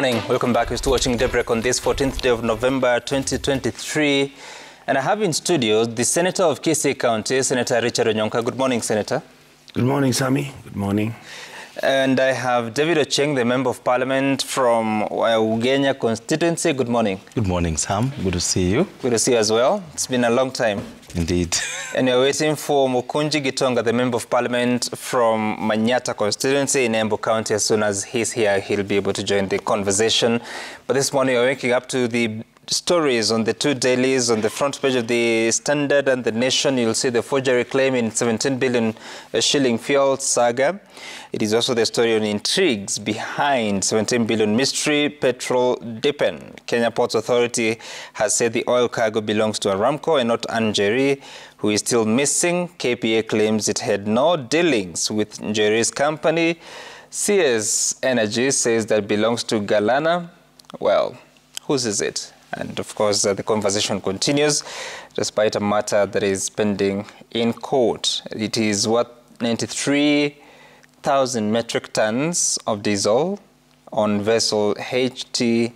morning. Welcome back. You're still watching Daybreak on this 14th day of November 2023. And I have in studio the Senator of Kisii County, Senator Richard Onyonka. Good morning, Senator. Good morning, Sammy. Good morning. And I have David Ocheng, the Member of Parliament from Ugenya constituency. Good morning. Good morning, Sam. Good to see you. Good to see you as well. It's been a long time. Indeed. And we're waiting for Mukunji Gitonga, the Member of Parliament from Manyata constituency in Embu County. As soon as he's here, he'll be able to join the conversation. But this morning, we're waking up to the stories on the two dailies. On the front page of the Standard and the Nation, you'll see the forgery claim in 17 billion shilling fuel saga. It is also the story on intrigues behind 17 billion mystery petrol dipping. Kenya Ports Authority has said the oil cargo belongs to Aramco and not Njeri, who is still missing. KPA claims it had no dealings with Njeri's company. CS Energy says that belongs to Galana. Well, whose is it? And of course, the conversation continues despite a matter that is pending in court. It is worth 93,000 metric tons of diesel on vessel HT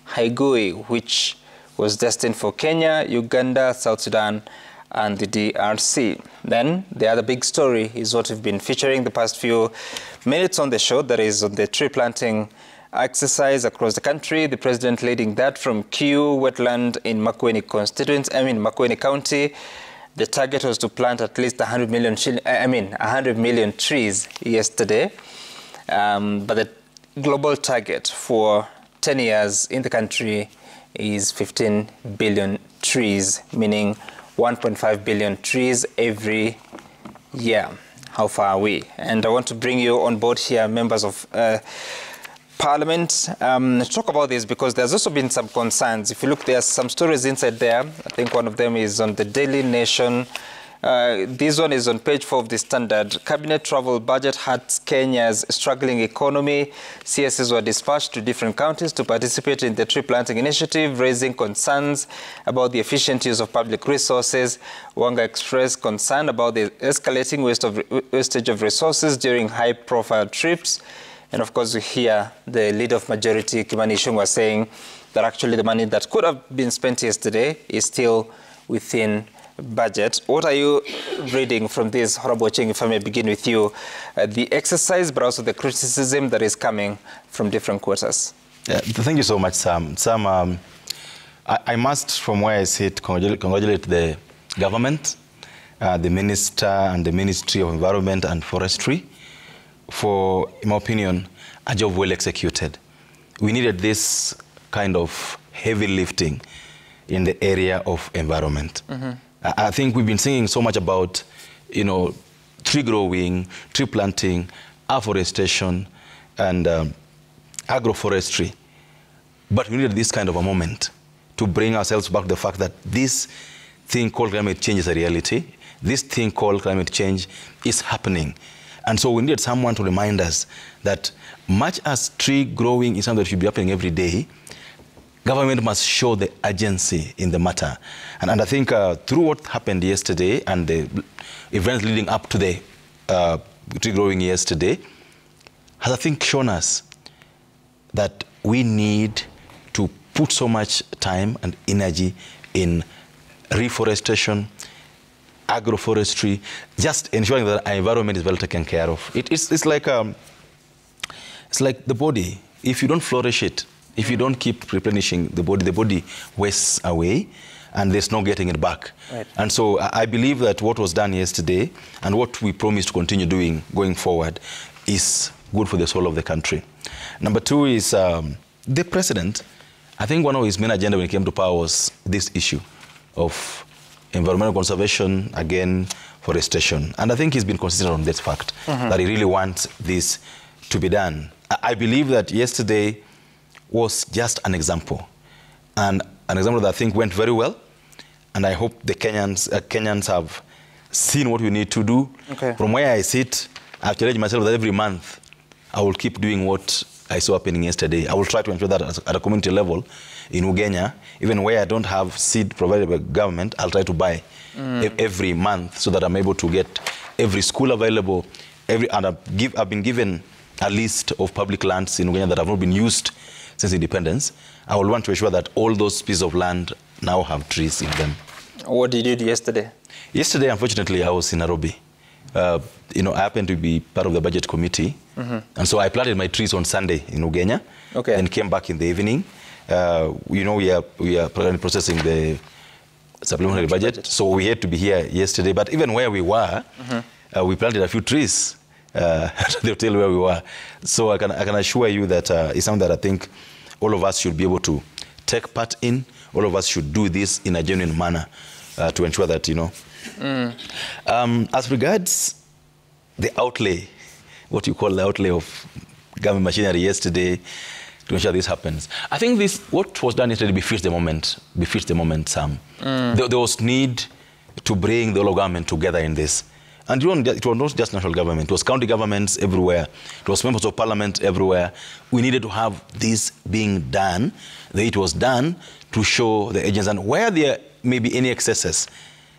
Haigui, which was destined for Kenya, Uganda, South Sudan, and the DRC. Then the other big story is what we've been featuring the past few minutes on the show, that is on the tree planting exercise across the country. The president leading that from Q wetland in Makueni Makueni County. The target was to plant at least 100 million trees yesterday. But the global target for 10 years in the country is 15 billion trees, meaning 1.5 billion trees every year. How far are we? And I want to bring you on board here, members of Parliament, to talk about this, because there's also been some concerns. If you look, there's some stories inside there. I think one of them is on the Daily Nation. This one is on page 4 of the Standard. Cabinet travel budget hurts Kenya's struggling economy. CSs were dispatched to different counties to participate in the tree planting initiative, raising concerns about the efficient use of public resources. Wanga expressed concern about the escalating wastage of resources during high-profile trips. And of course, we hear the leader of majority, Kimani Ichung'wah, saying that actually the money that could have been spent yesterday is still within budget. What are you reading from this, Honorable Ocheng, if I may begin with you, the exercise, but also the criticism that is coming from different quarters? Yeah, thank you so much, Sam. Sam, I must, from where I sit, congratulate the government, the minister and the Ministry of Environment and Forestry, for, in my opinion, a job well executed. We needed this kind of heavy lifting in the area of environment. I think we've been singing so much about, tree growing, tree planting, afforestation, and agroforestry. But we needed this kind of a moment to bring ourselves back to the fact that this thing called climate change is a reality. This thing called climate change is happening. And so we needed someone to remind us that much as tree growing is something that should be happening every day, government must show the urgency in the matter. And I think through what happened yesterday and the events leading up to the tree growing yesterday, has, I think, shown us that we need to put so much time and energy in reforestation, agroforestry, just ensuring that our environment is well taken care of. It's like the body. If you don't flourish it, if you don't keep replenishing the body wastes away, and there's no getting it back. Right. And so I believe that what was done yesterday and what we promise to continue doing going forward is good for the soul of the country. Number two is the president. I think one of his main agenda when it came to power was this issue of environmental conservation, again, forestation. And I think he's been consistent on that fact, that he really wants this to be done. I believe that yesterday was just an example, and an example that I think went very well. And I hope the Kenyans have seen what we need to do. Okay. From where I sit, I've challenged myself that every month I will keep doing what I saw happening yesterday. I will try to ensure that at a community level in Ugenya, even where I don't have seed provided by government, I'll try to buy every month so that I'm able to get every school available. And I've been given a list of public lands in Ugenya that have not been used since independence, I will want to ensure that all those pieces of land now have trees in them. What did you do yesterday? Yesterday, unfortunately, I was in Nairobi. You know, I happened to be part of the budget committee, and so I planted my trees on Sunday in Ugenya, and came back in the evening. You know, we are processing the supplementary budget, so we had to be here yesterday. But even where we were, we planted a few trees. They'll tell where we were. So I can assure you that it's something that I think all of us should be able to take part in. All of us should do this in a genuine manner to ensure that, you know. As regards the outlay, what you call the outlay of government machinery yesterday, to ensure this happens, I think what was done yesterday befits the moment, Sam. There was need to bring the whole government together in this. And it was not just national government, it was county governments everywhere, it was members of parliament everywhere. We needed to have this being done, the way it was done, to show the agents and where there may be any excesses.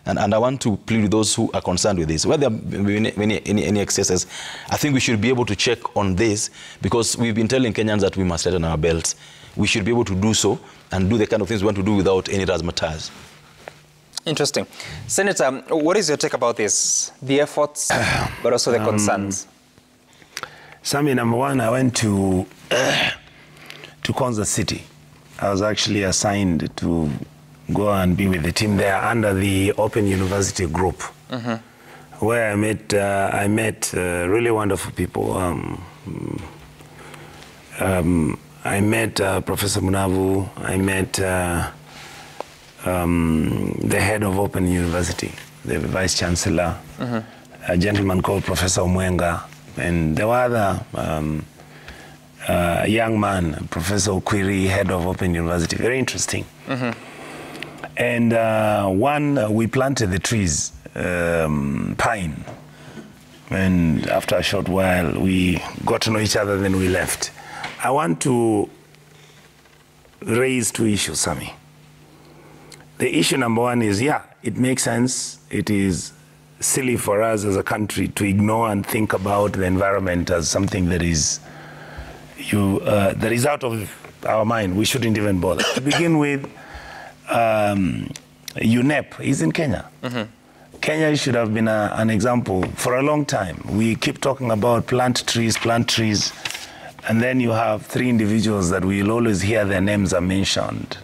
And I want to plead with those who are concerned with this. Where there may be any excesses, I think we should be able to check on this, because we've been telling Kenyans that we must tighten our belts. We should be able to do so and do the kind of things we want to do without any razzmatazz. Interesting. Senator, what is your take about this? The efforts, but also the concerns. Sammy, number one, I went to Konza City. I was actually assigned to go and be with the team there under the Open University group, where I met really wonderful people. I met Professor Munavu. I met the head of Open University, the Vice Chancellor, a gentleman called Professor Omwenga, and there were other young man, Professor Okwiri, head of Open University. Very interesting. And we planted the trees, pine, and after a short while we got to know each other, then we left. I want to raise two issues, Sammy. The issue number one is, yeah, it makes sense. It is silly for us as a country to ignore and think about the environment as something that is out of our mind. We shouldn't even bother. To begin with, UNEP is in Kenya. Kenya should have been an example for a long time. We keep talking about plant trees, and then you have three individuals that we'll always hear their names are mentioned.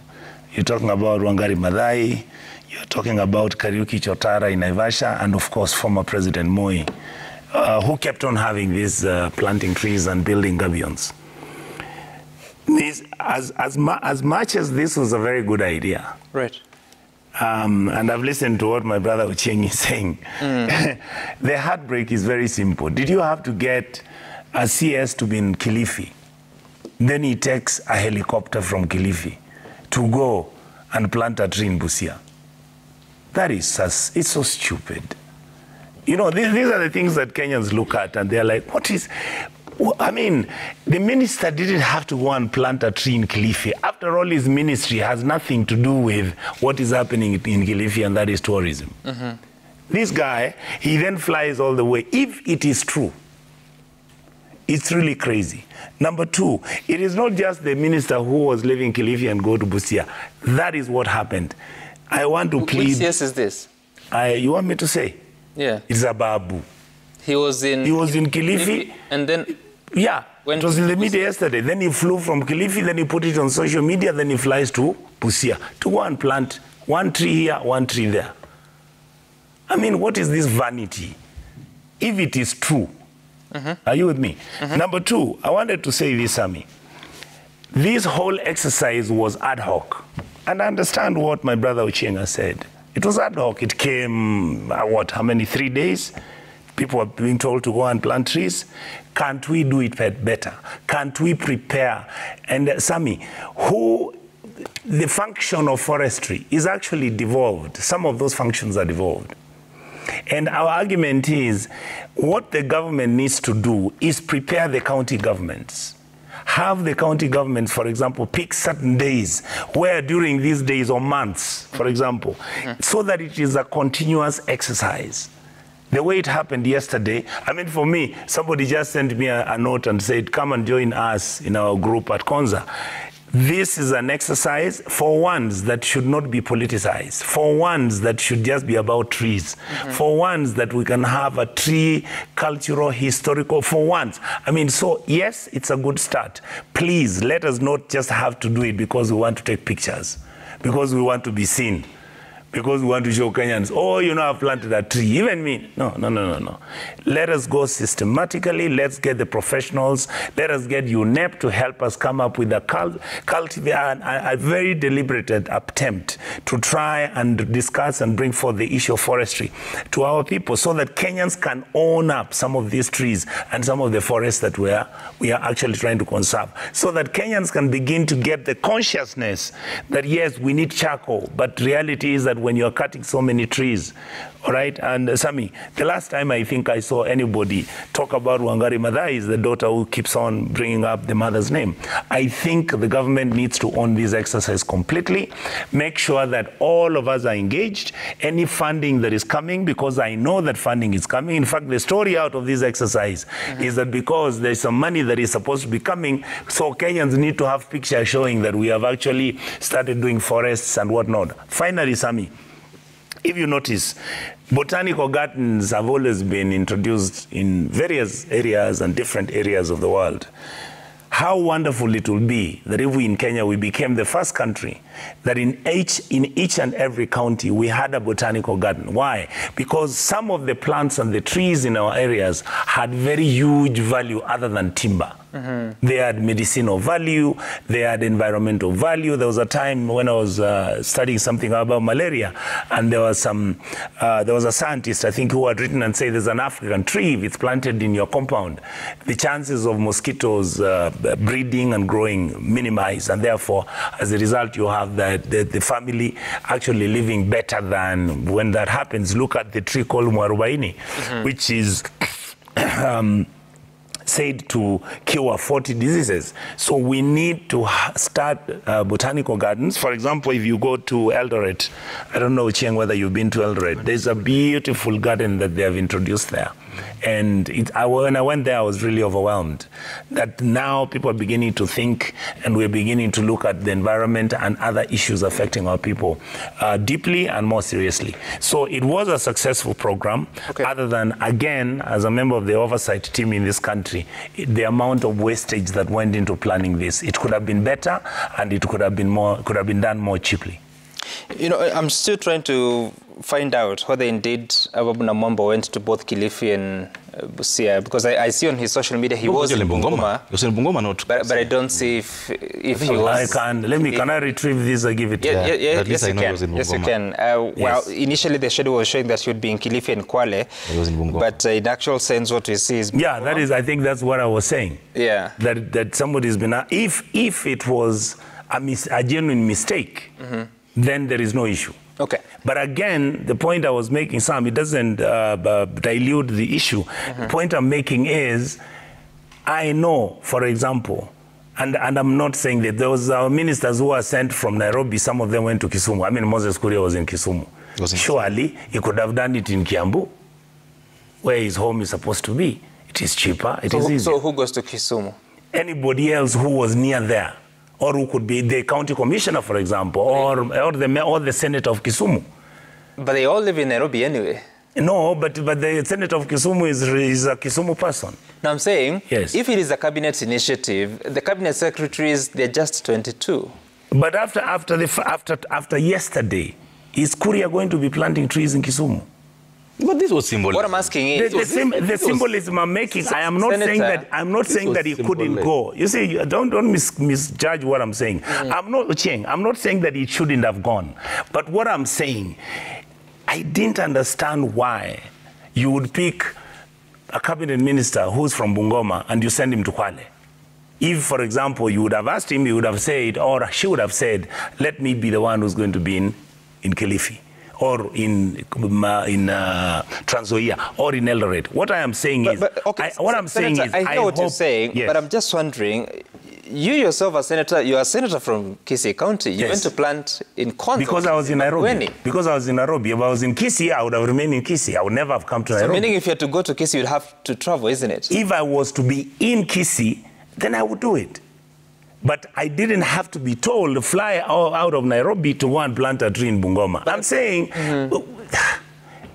You're talking about Wangari Maathai, you're talking about Kariuki Chotara in Naivasha, and of course former President Moi, who kept on having these planting trees and building gabions. As much as this was a very good idea, right? And I've listened to what my brother Ochieng is saying. The heartbreak is very simple. Did you have to get a CS to be in Kilifi? Then he takes a helicopter from Kilifi to go and plant a tree in Busia. That is it's so stupid. You know, these are the things that Kenyans look at and they're like, what is... I mean, the minister didn't have to go and plant a tree in Kilifi. After all, his ministry has nothing to do with what is happening in Kilifi, and that is tourism. This guy, he then flies all the way. If it is true, it's really crazy. Number two, it is not just the minister who was living in Kilifi and go to Busia. That is what happened. I want to plead... Which CS is this? You want me to say? Yeah. It's Ababu. He was in Kilifi. And then... Yeah, it was in the media yesterday. Then he flew from Kilifi, then he put it on social media, then he flies to Busia to go and plant one tree here, one tree there. I mean, what is this vanity? If it is true, are you with me? Number two, I wanted to say this, Sammy. This whole exercise was ad hoc. And I understand what my brother Ochieng said. It was ad hoc. It came, how many, 3 days? People are being told to go and plant trees. Can't we do it better? Can't we prepare? And Sammy, the function of forestry is actually devolved. Some of those functions are devolved. And our argument is, what the government needs to do is prepare the county governments. Have the county governments, for example, pick certain days where during these days or months, for example, so that it is a continuous exercise. The way it happened yesterday, I mean, for me, somebody just sent me a note and said, come and join us in our group at Konza. This is an exercise for ones that should not be politicized, for ones that should just be about trees, for ones that we can have a tree cultural, historical, for once. I mean, so yes, it's a good start. Please, let us not just have to do it because we want to take pictures, because we want to be seen, because we want to show Kenyans, oh, you know, I've planted a tree. Even me. No. Let us go systematically. Let's get the professionals. Let us get UNEP to help us come up with a very deliberated attempt to try and discuss and bring forth the issue of forestry to our people so that Kenyans can own up some of these trees and some of the forests that we are actually trying to conserve, so that Kenyans can begin to get the consciousness that, yes, we need charcoal, but reality is that when you're cutting so many trees, all right? And Sami, the last time I think I saw anybody talk about Wangari Maathai is the daughter who keeps on bringing up the mother's name. I think the government needs to own this exercise completely, make sure that all of us are engaged, any funding that is coming, because I know that funding is coming. In fact, the story out of this exercise is that because there's some money that is supposed to be coming, so Kenyans need to have pictures showing that we have actually started doing forests and whatnot. Finally, Sami, if you notice, botanical gardens have always been introduced in various areas and different areas of the world. How wonderful it will be that if we in Kenya, we became the first country that in each and every county, we had a botanical garden. Why? Because some of the plants and the trees in our areas had very huge value other than timber. They had medicinal value, they had environmental value. There was a time when I was studying something about malaria, and there was a scientist, I think, who had written and said there's an African tree, if it's planted in your compound, the chances of mosquitoes breeding and growing minimize, and therefore, as a result, you have the family actually living better than when that happens. Look at the tree called Mwarubaini, which is said to cure 40 diseases. So we need to start botanical gardens. For example, if you go to Eldoret, I don't know, Chieng, whether you've been to Eldoret, there's a beautiful garden that they have introduced there. And when I went there, I was really overwhelmed that now people are beginning to think, and we're beginning to look at the environment and other issues affecting our people deeply and more seriously. So it was a successful program, other than, again, as a member of the oversight team in this country, the amount of wastage that went into planning this. It could have been better, and it could have been done more cheaply. You know, I'm still trying to find out whether indeed Ababu Namwamba went to both Kilifi and Busia, because I see on his social media he was in Bungoma. He was in Bungoma, not. But I don't see if he was. Can I retrieve this? I give it to you. Yes, you can. Yes, you can. Well, initially the schedule was showing that he would be in Kilifi and Kwale. He was in Bungoma. But in actual sense, what we see is. Yeah, that is. I think that's what I was saying. Yeah. That somebody's been. If it was a genuine mistake, then there is no issue. Okay. But again, the point I was making, Sam, it doesn't dilute the issue. The point I'm making is, I know, for example, and I'm not saying that there was ministers who were sent from Nairobi, some of them went to Kisumu. I mean, Moses Kuria was in Kisumu. Surely, he could have done it in Kiambu, where his home is supposed to be. It is cheaper, it is easier. So who goes to Kisumu? Anybody else who was near there. Or who could be the county commissioner, for example, or the senator of Kisumu. But they all live in Nairobi anyway. No, but the senator of Kisumu is a Kisumu person. Now I'm saying, yes, if it is a cabinet initiative, the cabinet secretaries, they're just 22. But after yesterday, is Kuria going to be planting trees in Kisumu? But this was symbolic. What I'm asking is the symbolism I'm making. I am not saying that. I'm not saying that he couldn't go. You see, don't misjudge what I'm saying. I'm not saying that he shouldn't have gone. But what I'm saying, I didn't understand why you would pick a cabinet minister who's from Bungoma and you send him to Kwale. If, for example, you would have asked him, he would have said, or she would have said, let me be the one who's going to be in Kilifi, or in Trans Nzoia, or in Eldoret. What I am saying is, I hear what you're saying, yes, but I'm just wondering, you yourself are senator, you are a senator from Kisii County. You went to plant in Konza. Because I was in Nairobi. Because I was in Nairobi. If I was in Kisii, I would have remained in Kisii. I would never have come to Nairobi. So meaning if you had to go to Kisii, you'd have to travel, isn't it? If I was to be in Kisii, then I would do it. But I didn't have to be told to fly out of Nairobi to go and plant a tree in Bungoma. I'm saying,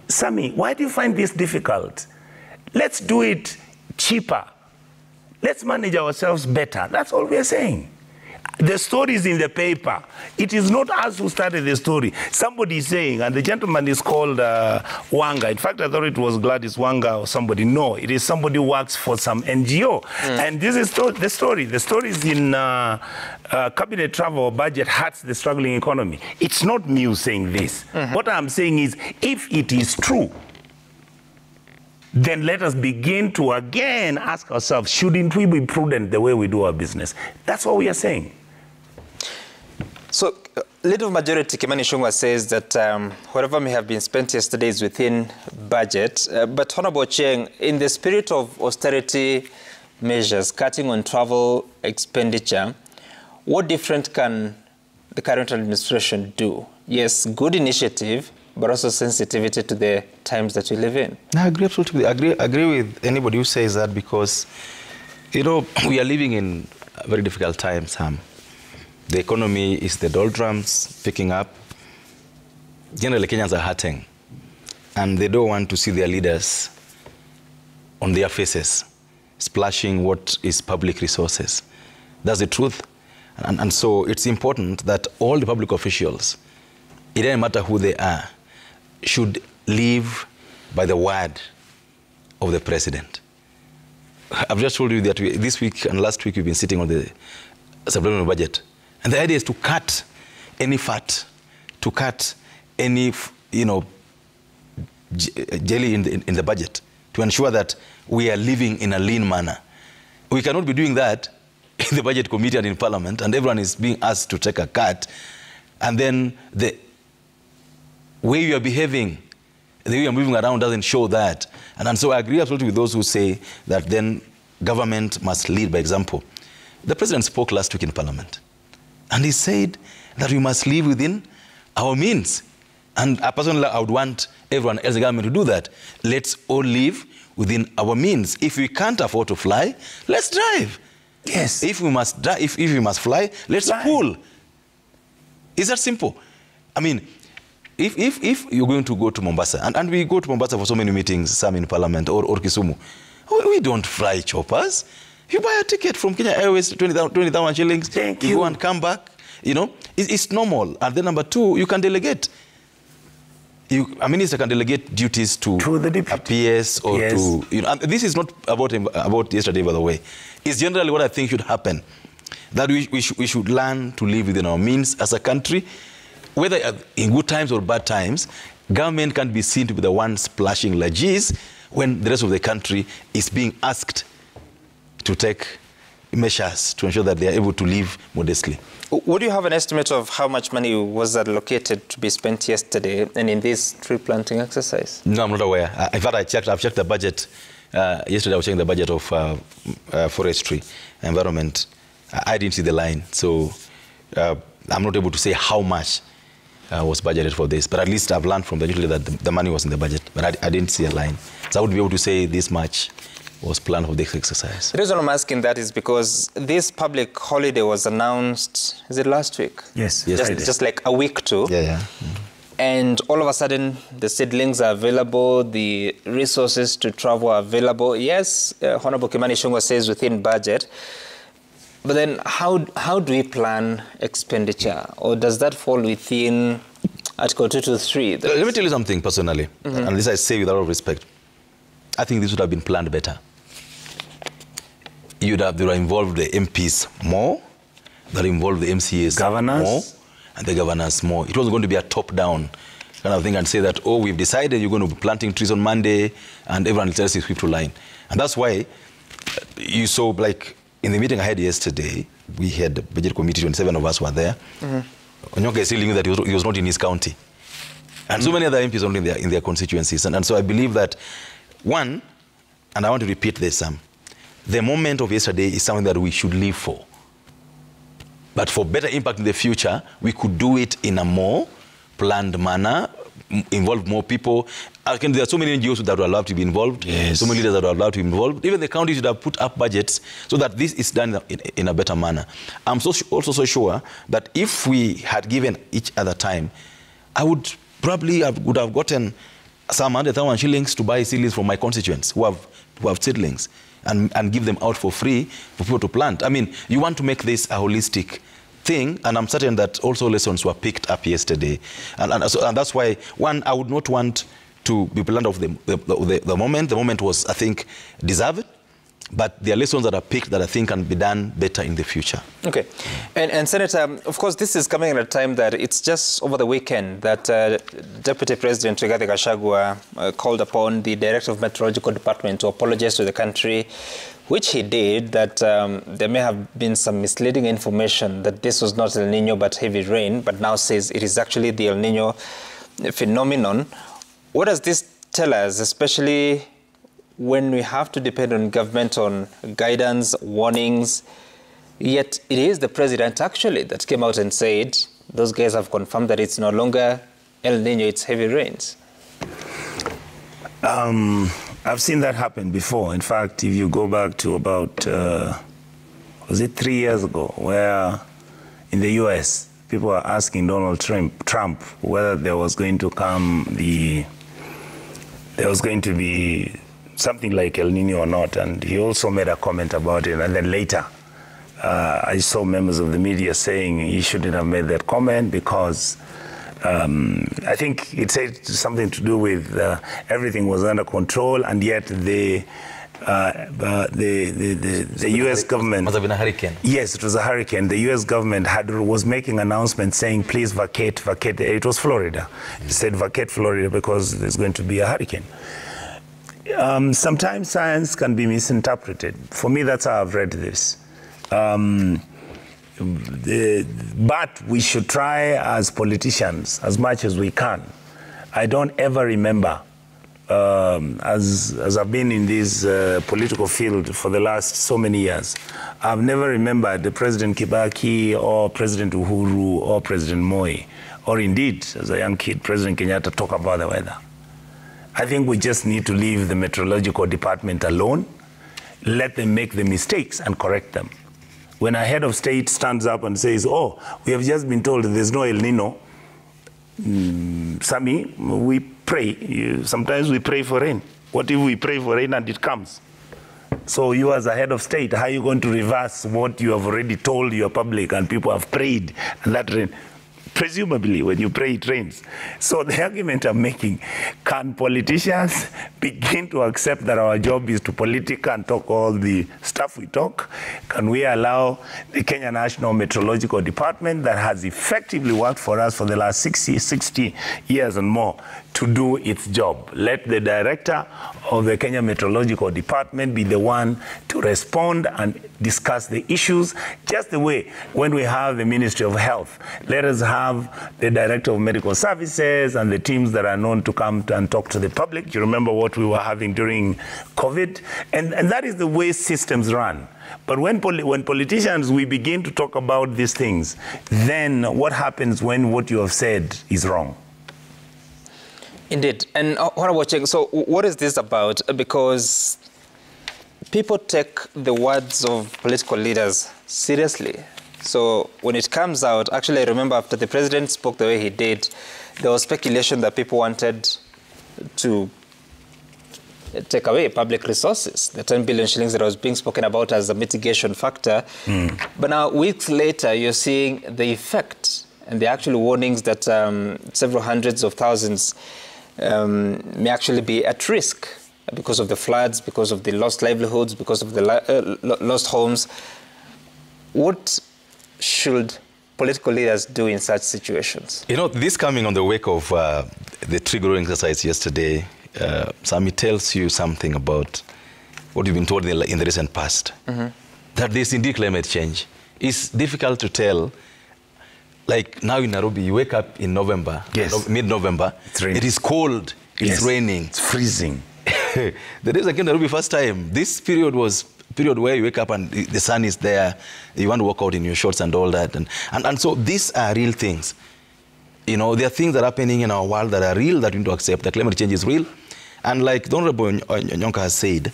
Sammy, why do you find this difficult? Let's do it cheaper. Let's manage ourselves better. That's all we're saying. The story is in the paper. It is not us who started the story. Somebody is saying, and the gentleman is called Wanga. In fact, I thought it was Gladys Wanga or somebody. No, it is somebody who works for some NGO. And this is the story. The story is in Cabinet Travel Budget Hurts the Struggling Economy. It's not me saying this. What I'm saying is, if it is true, then let us begin to again ask ourselves, shouldn't we be prudent the way we do our business? That's what we are saying. So, Leader of Majority Kimani Ichung'wah says that whatever may have been spent yesterday is within budget. But Honorable Ochieng, in the spirit of austerity measures, cutting on travel expenditure, what different can the current administration do? Yes, good initiative, but also sensitivity to the times that we live in. I agree absolutely. I agree with anybody who says that, because, you know, we are living in very difficult times, Sam. The economy is the doldrums picking up. Generally, Kenyans are hurting, and they don't want to see their leaders on their faces splashing what is public resources. That's the truth. And so it's important that all the public officials, it doesn't matter who they are, should live by the word of the president. I've just told you that this week and last week we've been sitting on the supplementary budget. And the idea is to cut any fat, to cut any, you know, jelly in the budget, to ensure that we are living in a lean manner. We cannot be doing that in the budget committee and in parliament, and everyone is being asked to take a cut, and then the way you are behaving, the way you are moving around doesn't show that. And so I agree absolutely with those who say that then government must lead by example. The president spoke last week in parliament, and he said that we must live within our means. And personally, I would want everyone else in the government to do that. Let's all live within our means. If we can't afford to fly, let's drive. Yes. If we must drive, if we must fly, let's pull. It's that simple. I mean, if you're going to go to Mombasa, and we go to Mombasa for so many meetings, some in Parliament or Kisumu, we don't fly choppers. You buy a ticket from Kenya Airways, 20,000 shillings. Thank you. You go and come back. You know, it's normal. And then number two, you can delegate. A minister can delegate duties to the deputy. A PS or to, you know, and this is not about yesterday, by the way. It's generally what I think should happen. That we should learn to live within our means as a country. Whether in good times or bad times, government can be seen to be the one splashing largesse when the rest of the country is being asked to take measures to ensure that they are able to live modestly. Would you have an estimate of how much money was allocated to be spent yesterday and in this tree planting exercise? No, I'm not aware. In fact, I've checked the budget. Yesterday I was checking the budget of forestry, environment. I didn't see the line. So I'm not able to say how much was budgeted for this. But at least I've learned from the usually that the money was in the budget. But I didn't see a line. So I would be able to say this much was planned for this exercise. The reason I'm asking that is because this public holiday was announced, is it last week? Yes. Just like a week too. Yeah. And all of a sudden, the seedlings are available, the resources to travel are available. Yes, Honorable Kimani Ichung'wah says within budget. But then how do we plan expenditure? Or does that fall within Article 223? Let me tell you something personally, and this I say with a lot of respect. I think this would have been planned better. They would have involved the MPs more, that involved the MCAs governors more, and the governors more. It wasn't going to be a top-down kind of thing and say that, oh, we've decided you're going to be planting trees on Monday, and everyone else is sweep to line. And that's why you saw, like, in the meeting I had yesterday, we had the budget committee, 27 of us were there. Onyonka is telling me that he was not in his county. And so many other MPs only in their constituencies. And so I believe that, one, and I want to repeat this, the moment of yesterday is something that we should live for. But for better impact in the future, we could do it in a more planned manner, involve more people. Again, there are so many NGOs that would love to be involved. Yes. So many leaders that would love to be involved. Even the county should have put up budgets so that this is done in a better manner. I'm also so sure that if we had given each other time, I would probably would have gotten some 100,000 shillings to buy seedlings from my constituents who have seedlings and give them out for free for people to plant. I mean, you want to make this a holistic thing, and I'm certain that also lessons were picked up yesterday. And that's why, one, I would not want to be blunt of the moment. The moment was, I think, deserved. But there are lessons that are picked that I think can be done better in the future. Okay. And Senator, of course, this is coming at a time that it's just over the weekend that Deputy President Rigathi Gachagua called upon the Director of Meteorological Department to apologize to the country, which he did, that there may have been some misleading information that this was not El Nino but heavy rain, but now says it is actually the El Nino phenomenon. What does this tell us, especially when we have to depend on government on guidance, warnings, yet it is the president actually that came out and said those guys have confirmed that it's no longer El Nino, it's heavy rains? I've seen that happen before. In fact, if you go back to about, was it 3 years ago, where in the US, people were asking Donald Trump whether there was going to be something like El Nino or not, and he also made a comment about it. And then later, I saw members of the media saying he shouldn't have made that comment because I think it said something to do with everything was under control, and yet the U.S. government... Must have been a hurricane. Yes, it was a hurricane. The U.S. government was making announcements saying, please vacate. It was Florida. It said vacate Florida because there's going to be a hurricane. Sometimes science can be misinterpreted. For me, that's how I've read this. But we should try as politicians as much as we can. I don't ever remember, as I've been in this political field for the last so many years, I've never remembered the President Kibaki or President Uhuru or President Moi, or indeed, as a young kid, President Kenyatta talk about the weather. I think we just need to leave the meteorological department alone, let them make the mistakes and correct them. When a head of state stands up and says, oh, we have just been told there's no El Nino, Sami, we pray. Sometimes we pray for rain. What if we pray for rain and it comes? So you as a head of state, how are you going to reverse what you have already told your public and people have prayed and that rain? Presumably, when you pray, it rains. So the argument I'm making, can politicians begin to accept that our job is to politic and talk all the stuff we talk? Can we allow the Kenya National Meteorological Department that has effectively worked for us for the last 60 years and more to do its job? Let the director of the Kenya Meteorological Department be the one to respond and discuss the issues, just the way when we have the Ministry of Health, let us have the Director of Medical Services and the teams that are known to come and talk to the public. You remember what we were having during COVID? And that is the way systems run. But when politicians, we begin to talk about these things, then what happens when what you have said is wrong? Indeed. And what I'm watching, so what is this about? Because people take the words of political leaders seriously. So when it comes out, actually I remember after the president spoke the way he did, there was speculation that people wanted to take away public resources, the 10 billion shillings that was being spoken about as a mitigation factor. But now weeks later, you're seeing the effect and the actual warnings that several hundreds of thousands may actually be at risk because of the floods, because of the lost livelihoods, because of the lost homes. What should political leaders do in such situations? You know, this coming on the wake of the tree growing exercise yesterday, Sami, tells you something about what you've been told in the recent past, that there's indeed climate change. It's difficult to tell. Like now in Nairobi, you wake up in November, mid-November, it is cold, it's raining. It's freezing. The days I came to Nairobi first time, this period was a period where you wake up and the sun is there, you want to walk out in your shorts and all that. And so these are real things. You know, there are things that are happening in our world that are real that we need to accept. That climate change is real. And like the Honorable Nyonka has said,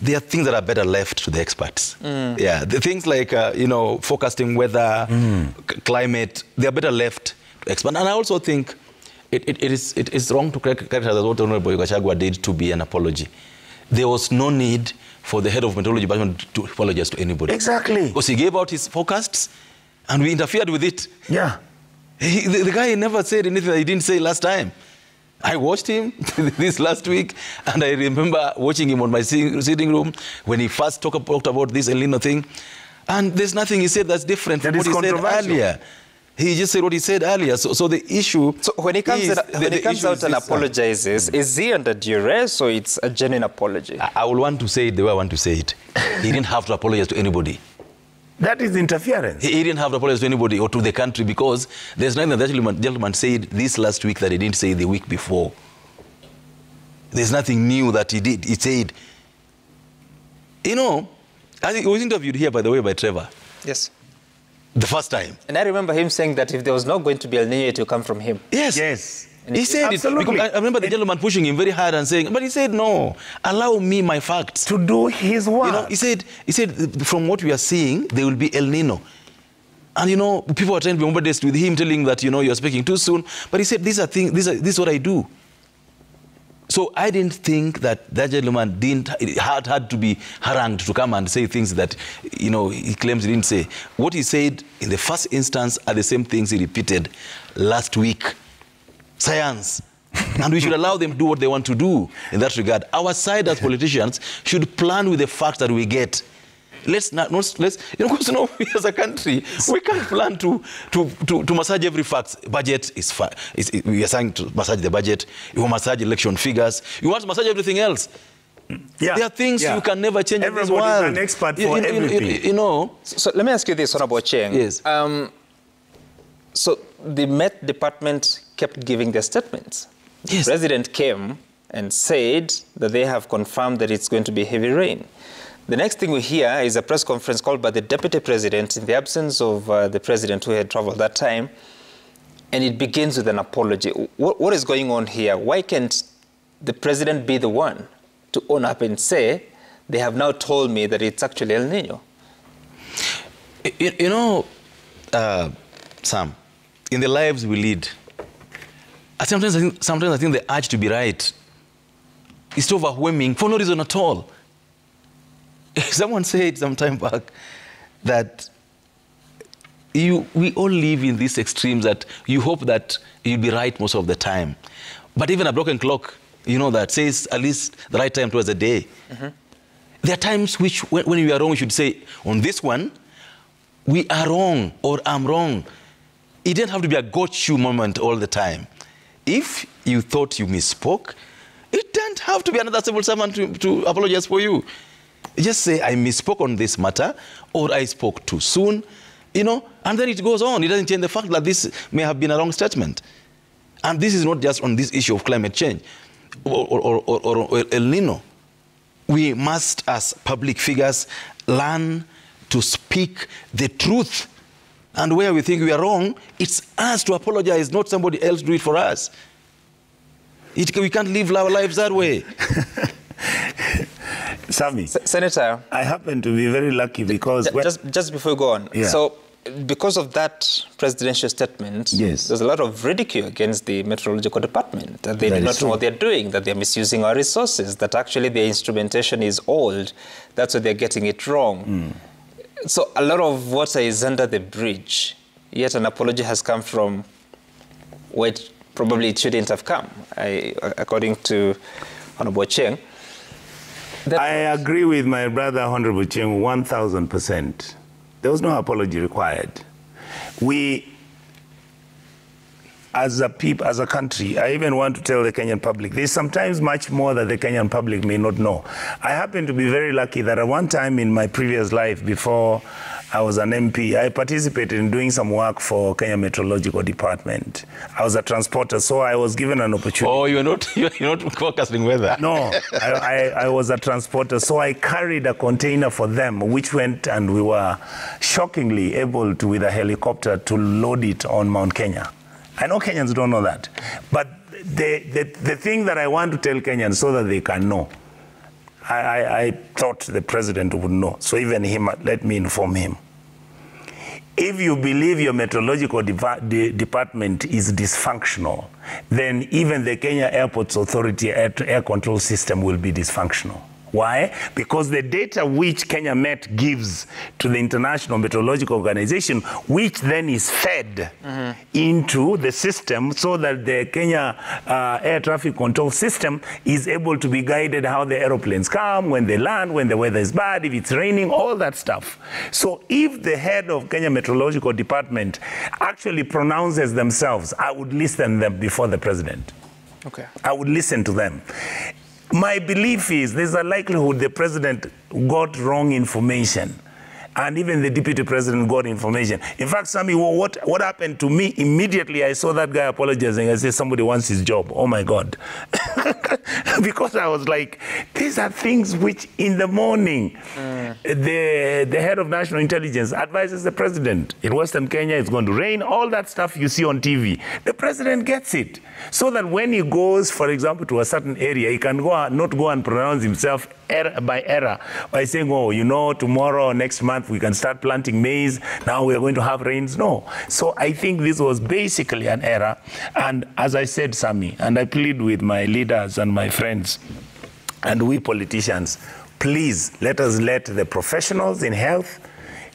there are things that are better left to the experts. Yeah, the things like, you know, forecasting weather, climate, they are better left to experts. And I also think it is wrong to characterize what Honorable Gachagua did to be an apology. There was no need for the head of meteorology department to apologize to anybody. Exactly. Because he gave out his forecasts and we interfered with it. Yeah. The guy never said anything that he didn't say last time. I watched him this last week, and I remember watching him on my sitting room when he first talked about this El Nino thing. And there's nothing he said that's different from what he said earlier. He just said what he said earlier. So the issue... So when he comes, out and apologizes, is he under duress or it's a genuine apology? I will want to say it the way I want to say it. He didn't have to apologize to anybody. That is interference. He didn't have to apologize to anybody or to the country because there's nothing that gentleman said this last week that he didn't say the week before. There's nothing new that he did. He said, you know, I think he was interviewed here, by the way, by Trevor. Yes. The first time. And I remember him saying that if there was not going to be El Nino, it will come from him. Yes. Yes. He said absolutely. it. Because I remember the gentleman pushing him very hard and saying, but he said, no, allow me my facts. To do his work. You know, he said, from what we are seeing, there will be El Nino. And, you know, people are trying to be modest with him, telling that, you know, you're speaking too soon. But he said, this is what I do. So I didn't think that gentleman had to be harangued to come and say things that, you know, he claims he didn't say. What he said in the first instance are the same things he repeated last week. Science. And we should allow them to do what they want to do in that regard. Our side as politicians should plan with the facts that we get. Let's you know, we as a country, we can't plan to massage every fact. Budget is we are saying to massage the budget. You want to massage election figures. You want to massage everything else. Yeah. There are things you can never change in this world. Everybody's an expert for everything. You know. So let me ask you this, Honorable Cheng. Yes. So the Met Department kept giving their statements. Yes. The President came and said that they have confirmed that it's going to be heavy rain. The next thing we hear is a press conference called by the Deputy President in the absence of the President who had traveled that time, and it begins with an apology. What is going on here? Why can't the President be the one to own up and say, they have now told me that it's actually El Nino? You know, Sam, in the lives we lead, sometimes I think the urge to be right is too overwhelming for no reason at all. Someone said some time back that we all live in these extremes that you hope that you'll be right most of the time. But even a broken clock, you know, that says at least the right time towards the day. There are times which, when we are wrong, we should say, on this one, we are wrong or I'm wrong. It didn't have to be a got you moment all the time. If you thought you misspoke, it didn't have to be another civil servant to apologize for you. Just say, I misspoke on this matter, or I spoke too soon, you know, and then it goes on. It doesn't change the fact that this may have been a wrong statement. And this is not just on this issue of climate change or El Nino. We must, as public figures, learn to speak the truth. And where we think we are wrong, it's us to apologize, not somebody else do it for us. We can't live our lives that way. Sammy, Senator, I happen to be very lucky because... Just before we go on, so because of that presidential statement, there's a lot of ridicule against the Meteorological Department, that they do not know what they're doing, that they're misusing our resources, that actually their instrumentation is old, that's why they're getting it wrong. So a lot of water is under the bridge, yet an apology has come from where probably it shouldn't have come, according to Honorable Cheng. I agree with my brother, Honorable Cheng, 1,000%. There was no apology required. We, as a country, I even want to tell the Kenyan public, there's sometimes much more that the Kenyan public may not know. I happen to be very lucky that at one time in my previous life, before I was an MP, I participated in doing some work for Kenya Meteorological Department. I was a transporter, so I was given an opportunity. Oh, you're not forecasting weather? No, I was a transporter, so I carried a container for them, which went, and we were shockingly able to, with a helicopter, to load it on Mount Kenya. I know Kenyans don't know that. But the thing that I want to tell Kenyans so that they can know, I thought the president would know. So even him, let me inform him. If you believe your meteorological department is dysfunctional, then even the Kenya Airports Authority air control system will be dysfunctional. Why? Because the data which Kenya Met gives to the International Meteorological Organization, which then is fed into the system so that the Kenya air traffic control system is able to be guided how the aeroplanes come, when they land, when the weather is bad, if it's raining, all that stuff. So if the head of Kenya Meteorological Department actually pronounces themselves, I would listen to them before the president. Okay. I would listen to them. My belief is there's a likelihood the president got wrong information, and even the deputy president got information. In fact, Sammy, what happened to me immediately I saw that guy apologizing, I said somebody wants his job. Oh my God. Because I was like, these are things which in the morning the head of national intelligence advises the president. In Western Kenya, it's going to rain, all that stuff you see on TV. The president gets it. So that when he goes, for example, to a certain area, he can not go and pronounce himself by saying, oh, you know, tomorrow or next month we can start planting maize. Now we are going to have rains. No. So I think this was basically an error. And as I said, Sammy, and I plead with my leaders and my friends and we politicians, please let us let the professionals in health,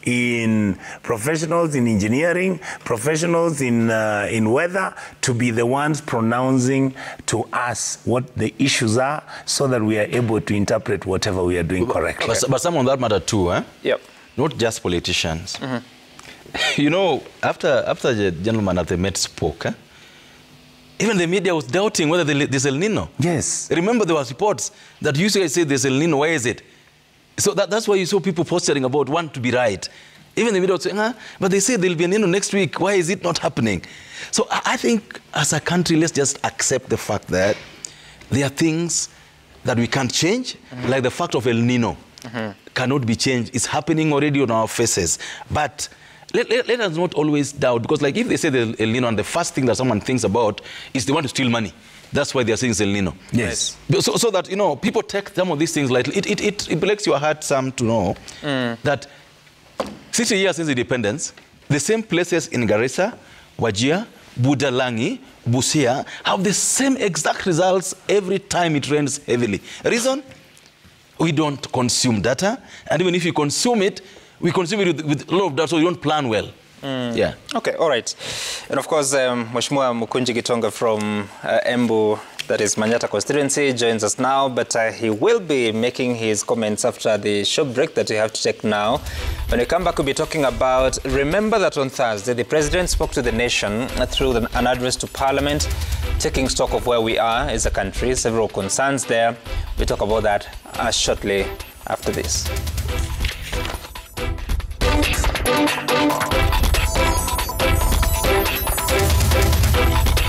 in professionals in engineering, professionals in weather, to be the ones pronouncing to us what the issues are so that we are able to interpret whatever we are doing correctly. But some on that matter too, eh? Yep. Not just politicians. You know, after the gentleman at the Met spoke, even the media was doubting whether there's El Nino. Yes. Remember there was reports that you guys say there's El Nino, where is it? So that's why you saw people posturing about want to be right. Even the media was saying, but they say there'll be an El Nino next week. Why is it not happening? So I think as a country, let's just accept the fact that there are things that we can't change, like the fact of El Nino cannot be changed. It's happening already on our faces. But let us not always doubt, because like if they say the El Nino and the first thing that someone thinks about is they want to steal money. That's why they're saying it's El Nino. Yes. So that, you know, people take some of these things lightly. It breaks your heart, Sam, to know that 60 years since independence, the same places in Garissa, Wajir, Budalangi, Busia have the same exact results every time it rains heavily. Reason? We don't consume data. And even if you consume it, we consume it with a lot of data, so you don't plan well. Yeah. Okay, all right. And of course, Mheshimiwa Mukunji Gitonga from Embu, that is Manyata constituency, joins us now, but he will be making his comments after the short break that we have to take now. When we come back, we'll be talking about, remember that on Thursday, the president spoke to the nation through an address to Parliament, taking stock of where we are as a country, several concerns there. We'll talk about that shortly after this.